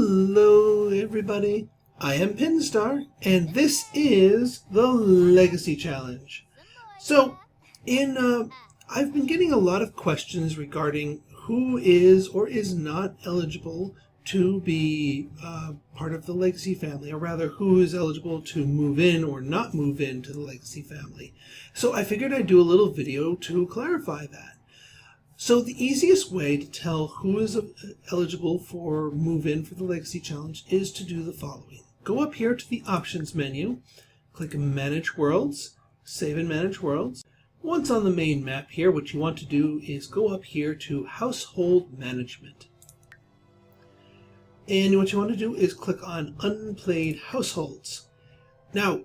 Hello everybody, I am Pinstar, and this is the Legacy Challenge. So, I've been getting a lot of questions regarding who is or is not eligible to be part of the Legacy family, or rather who is eligible to move in or not move into the Legacy family. So I figured I'd do a little video to clarify that. So the easiest way to tell who is eligible for move-in for the Legacy Challenge is to do the following. Go up here to the Options menu, click Manage Worlds, Save and Manage Worlds. Once on the main map here, what you want to do is go up here to Household Management. And what you want to do is click on Unplayed Households. Now,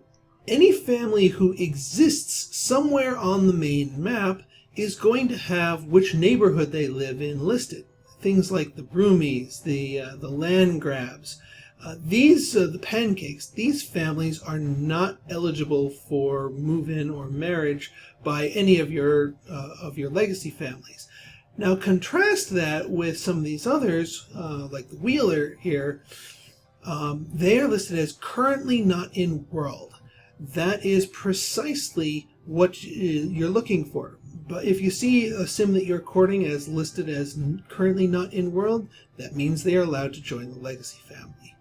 any family who exists somewhere on the main map is going to have which neighborhood they live in listed. Things like the Broomies, the Land Grabs, the Pancakes. These families are not eligible for move-in or marriage by any of your legacy families. Now contrast that with some of these others, like the Wheeler here. They are listed as currently not in world. That is precisely what you're looking for. But if you see a sim that you're courting as listed as currently not in world, that means they are allowed to join the Legacy family.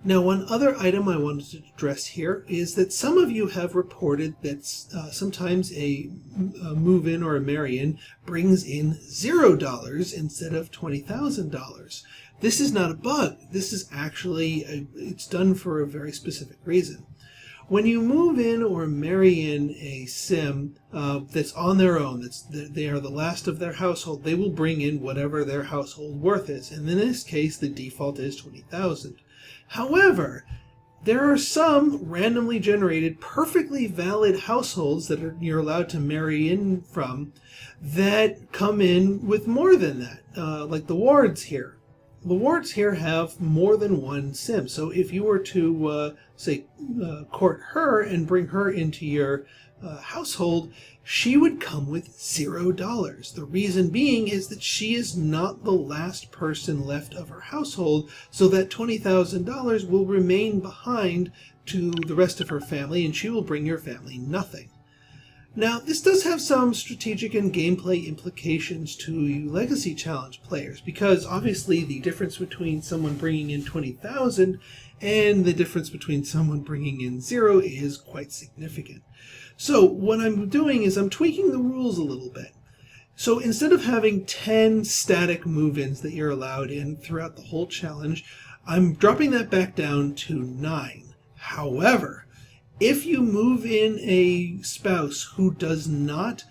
Now, one other item I wanted to address here is that some of you have reported that sometimes a move-in or a marry-in brings in $0 instead of $20,000. This is not a bug. This is actually, it's done for a very specific reason. When you move in or marry in a sim that's on their own, they are the last of their household, they will bring in whatever their household worth is. And in this case, the default is $20,000. However, there are some randomly generated, perfectly valid households that you're allowed to marry in from that come in with more than that, like the Wards here. The Wards here have more than one sim. So if you were to, court her and bring her into your household, she would come with $0. The reason being is that she is not the last person left of her household, so that $20,000 will remain behind to the rest of her family, and she will bring your family nothing. Now, this does have some strategic and gameplay implications to you Legacy Challenge players, because obviously the difference between someone bringing in $20,000 and the difference between someone bringing in 0 is quite significant. So what I'm doing is I'm tweaking the rules a little bit. So instead of having 10 static move-ins that you're allowed in throughout the whole challenge, I'm dropping that back down to 9. However, if you move in a spouse who does not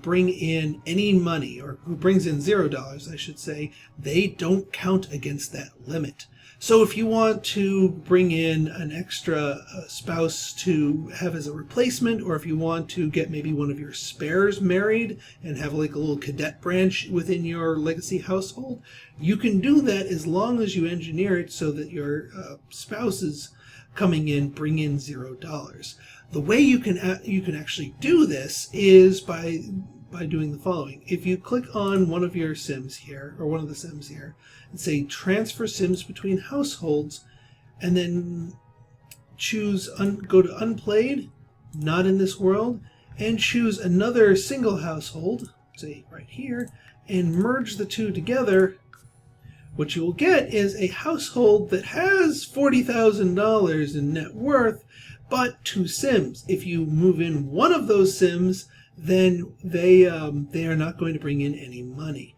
bring in any money, or who brings in $0, I should say, they don't count against that limit. So if you want to bring in an extra spouse to have as a replacement, or if you want to get maybe one of your spares married and have like a little cadet branch within your legacy household, you can do that as long as you engineer it so that your spouses coming in bring in $0. The way you can actually do this is by doing the following. If you click on one of your sims here, or one of the sims here, and say transfer sims between households, and then choose go to unplayed, not in this world, and choose another single household, say right here, and merge the two together, what you will get is a household that has $40,000 in net worth, but 2 sims. If you move in one of those sims, then they are not going to bring in any money.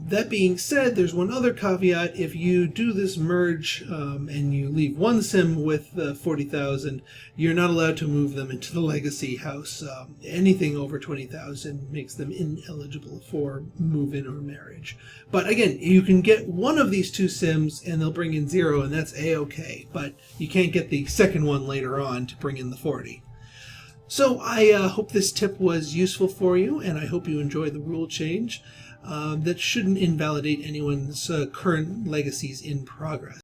That being said, there's one other caveat. If you do this merge and you leave one sim with 40,000, you're not allowed to move them into the legacy house. Anything over 20,000 makes them ineligible for move-in or marriage. But again, you can get one of these 2 sims and they'll bring in 0, and that's a-okay. But you can't get the second one later on to bring in the 40. So I hope this tip was useful for you, and I hope you enjoy the rule change. That shouldn't invalidate anyone's current legacies in progress.